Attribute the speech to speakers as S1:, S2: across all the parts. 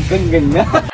S1: hanggang ganyan.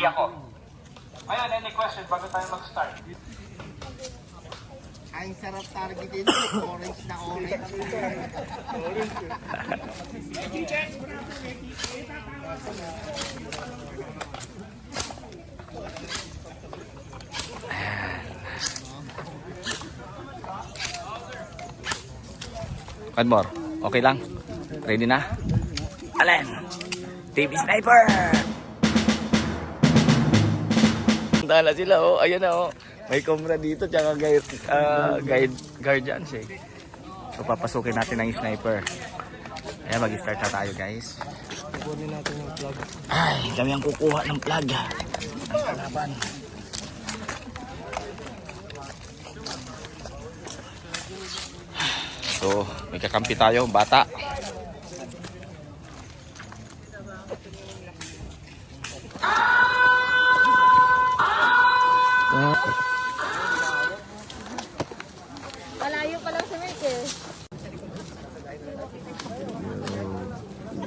S2: Ako. Ayun, any question bago tayo mag-start?
S3: Ang sarap targetin, orange na orange.
S1: Kadmore, okay lang? Ready na? Allen! TV Sniper! Punta na sila, oh. Ayan na, oh. May kumra dito, tsaka guardians, eh. So, papasukin natin ang sniper. Ayan, mag-start na tayo, guys.
S3: Kukunin natin yung plug.
S1: Ay, kami ang kukuha ng plug. Ang kalaban. So, may kakampi tayo, bata.
S4: Malayo pa lang si Rick eh.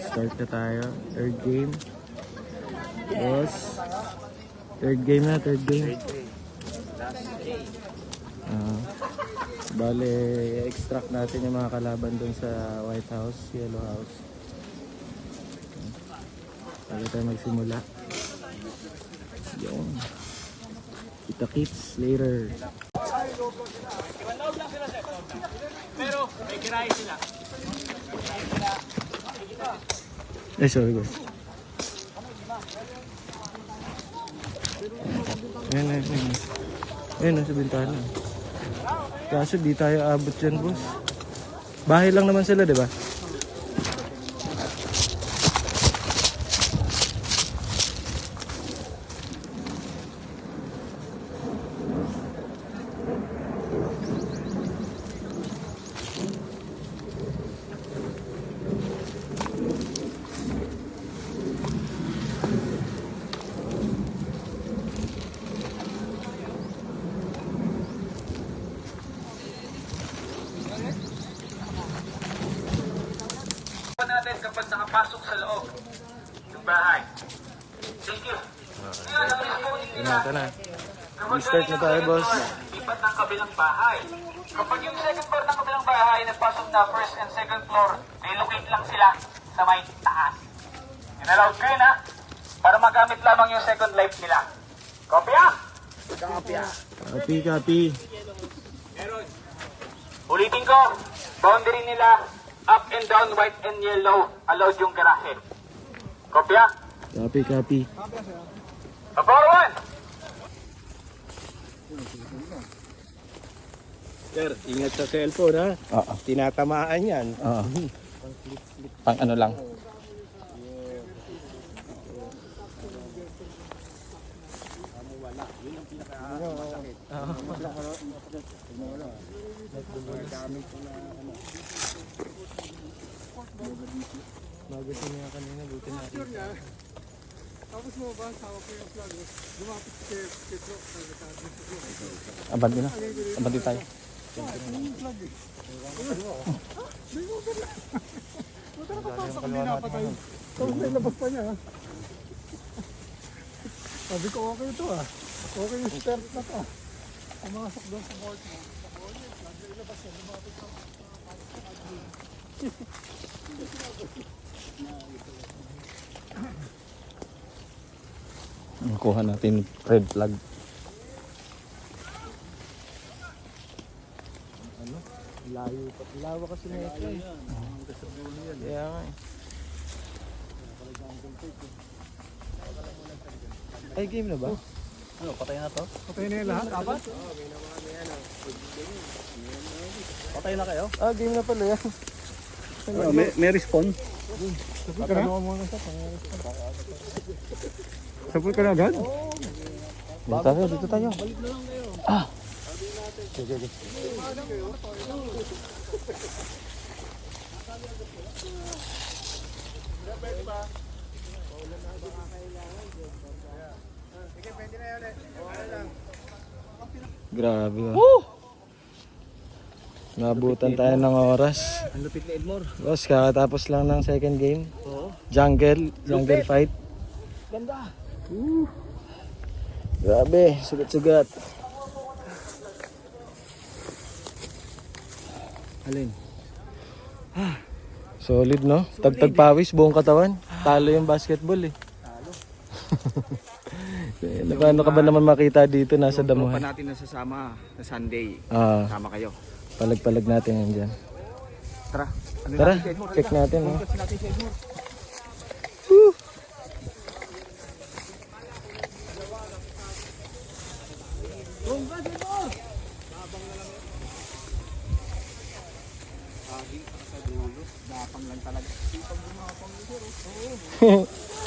S3: Start na tayo. Third game. Boss. Third game na, third game. Bale, extract natin yung mga kalaban dun sa White House, Yellow House. Bago tayo magsimula. Yun. Kita kits later.
S2: Pero may kirahe sila.
S3: Eh, sorry guys. Ayan na, ayan na. Ayan na sa bintana. Kaso di tayo abot dyan, boss. Bahay lang naman sila, di ba?
S2: Natin kapag nakapasok sa loob ng bahay. Thank you. Ngayon, ang response nila,
S3: Ito na. Start na tayo, boss.
S2: lipat ng kabilang bahay. Kapag yung second floor ng kabilang bahay nagpasok na first and second floor, relocate lang sila sa may taas. Inallowed ko yun ha, para magamit lamang yung second life nila. Kopya? Kopya.
S3: Copy, copy.
S2: Ulitin ko, boundary nila, up and down, white and yellow, allowed yung garahe. Kopya?
S3: Copy, copy.
S2: Forward!
S3: Sir, ingat sa cellphone ha.
S1: Oo.
S3: Tinatamaan yan.
S1: Oo. Pang ano lang.
S3: Magasin niya kanina, buti natin.
S4: Tapos mo ba, sawa ko yung flag, lumapit kay Petro,
S1: Abante na. Abante tayo.
S4: kanina pa tayo. Tapos may labas pa niya, ha? Sabi ko, okay ito, ha? Okay yung start na to. Pumasok doon sa board mo. Sa board mo, ilabas yan, lumapit sa
S1: Kuha natin red flag.
S3: Layo pa. Lawa kasi na ito eh. Kaya nga eh. Ay, game na ba?
S1: Ano, patay na to?
S4: patay na yung lahat, apat?
S1: Patay na kayo?
S3: Ah, game na pala yan.
S1: May respawn.
S4: Sapul ka na? Sapul ka na agad?
S3: Dito tayo, dito tayo. Ah! Grabe ah. Nabutan tayo ng oras.
S1: Ang lupit ni Edmore.
S3: Boss, kakatapos lang ng second game.
S1: Oo.
S3: Jungle fight.
S1: Ganda.
S3: Grabe, sugat-sugat.
S1: Alin?
S3: Solid no? Tagtag pawis, buong katawan. Talo yung basketball eh.
S1: Talo.
S3: Paano ka ba naman makita dito nasa
S1: Pa
S3: damuhan?
S1: natin nasasama na Sunday.
S3: Ah,
S1: Sama kayo.
S3: palag-palag natin yan dyan.
S1: Tara. Ano
S3: Tara,
S1: natin si Edmore?
S3: check natin no?
S1: Focus natin si Edmore. Dapang lang talaga.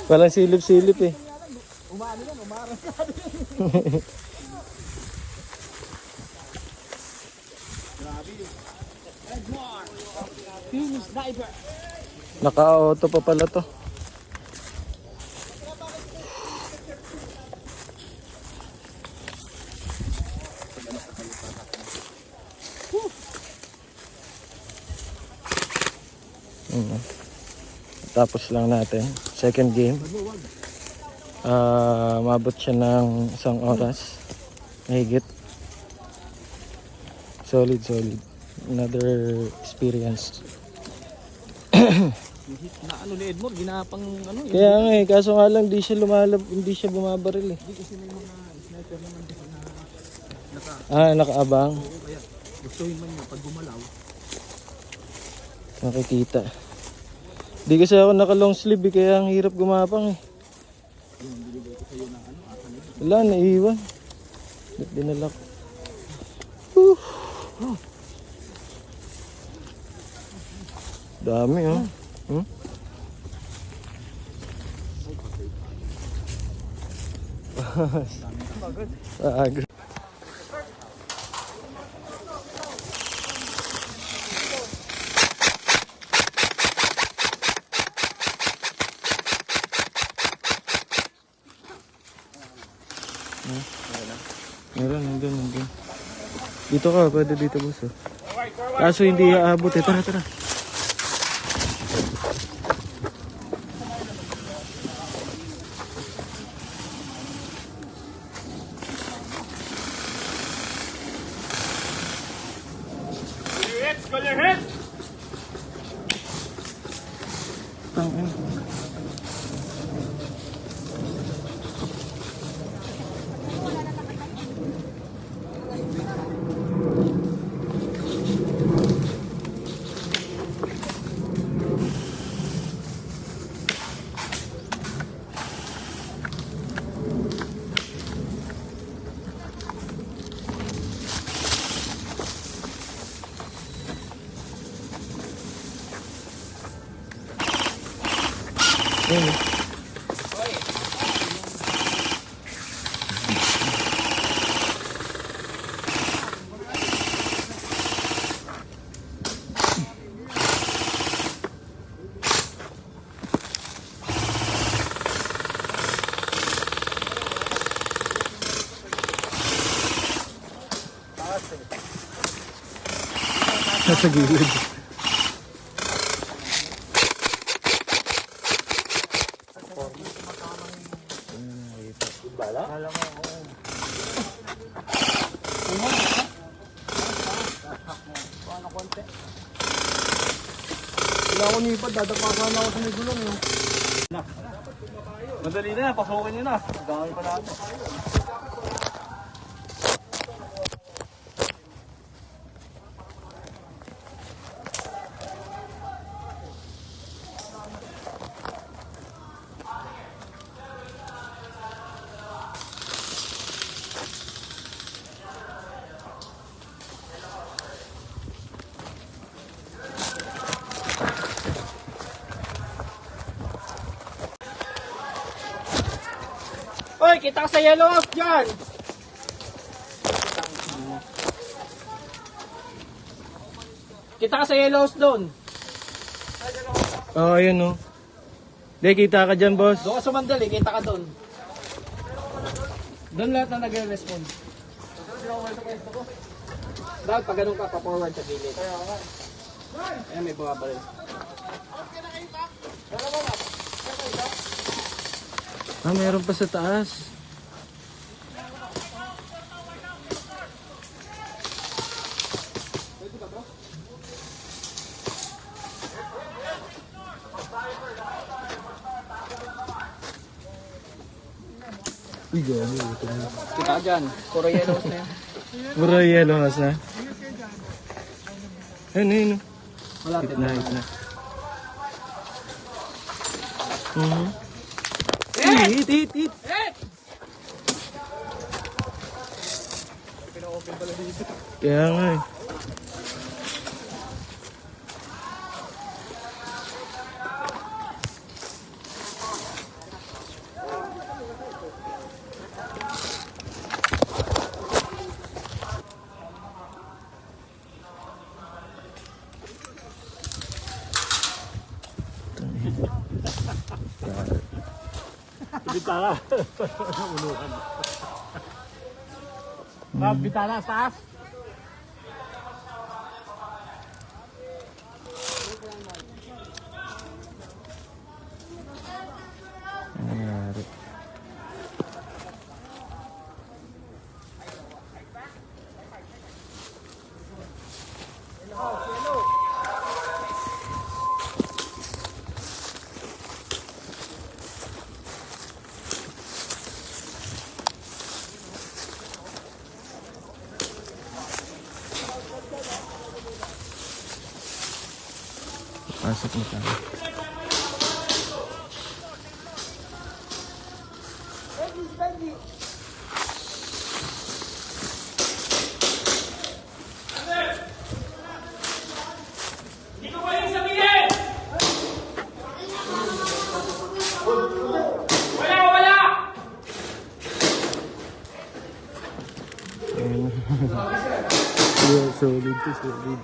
S3: Walang silip-silip eh.
S1: Umano yan, umarang ka. Grabe yun. Edmore! Famous sniper!
S3: Naka-auto pa pala to. Tapos lang natin. Second game. Mabot siya ng 1 oras. Mahigit. Solid. Another experience.
S1: Na ano ni Edmore, ginapang ano yun.
S3: Kaya nga eh, kaso nga lang hindi siya bumabaril eh.
S1: Hindi kasi may mga sniper naman kasi
S3: Ah, nakaabang.
S1: kaya gustuhin man niya pag gumalaw.
S3: Nakikita. Di kasi ako naka long sleeve eh, kaya ang hirap gumapang eh. Wala, naiiwan. Ba't dinala ko? Dami oh. Agro. Meron, nandun. Dito ka, pwede dito boss oh. Kaso hindi aabot eh. Tara. Tangin. Nasa gilid.
S4: Wala ako nipad, dadakasan ako sa may gulong yun.
S3: Madali na, pasukin nyo na. Dami pa natin.
S2: Hoy, kita ka sa yellow house dyan! Kita ka sa yellow house doon.
S3: Oo, ayun o. Hindi, kita ka dyan, boss.
S2: Doon ka sumandali, kita ka doon. Doon lahat na nagre-respond. Dapat pag ganun ka, pa-forward sa gilid. Ayan, may bumabaril.
S3: Ah, meron pa sa taas. Uy, gano'n.
S2: Kita ka dyan. Puro yellow house na yan.
S3: Puro yellow house na. Ayun, ayun.
S2: Malapit
S3: Hit na, hit na. Hit, hit, hit. Kaya nga eh.
S4: Bitara. Uluhan. Bitara, taas.
S3: Ano nangyari? Pasok mo tayo.
S2: Hindi ko pwedeng sabihin! Wala, wala!
S3: Yeah, solid to solid.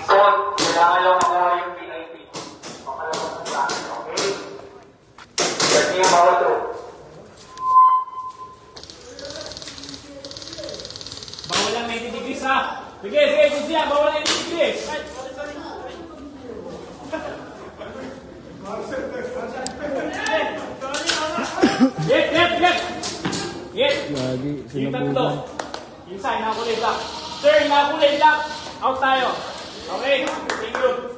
S2: So, kailangan lang makuha yung VIP. Makalabas ng plano, okay? Yan yung bawat room. Bawal lang 90 degrees ha! Sige, sige, good siya! Bawal 90 degrees! Yes, yes, yes! Yes!
S3: Lagi,
S2: Yung tatlo.
S3: sinabugan.
S2: Yung sign, nakakulay black. Sir, nakakulay black. Out tayo. Okay? Thank you.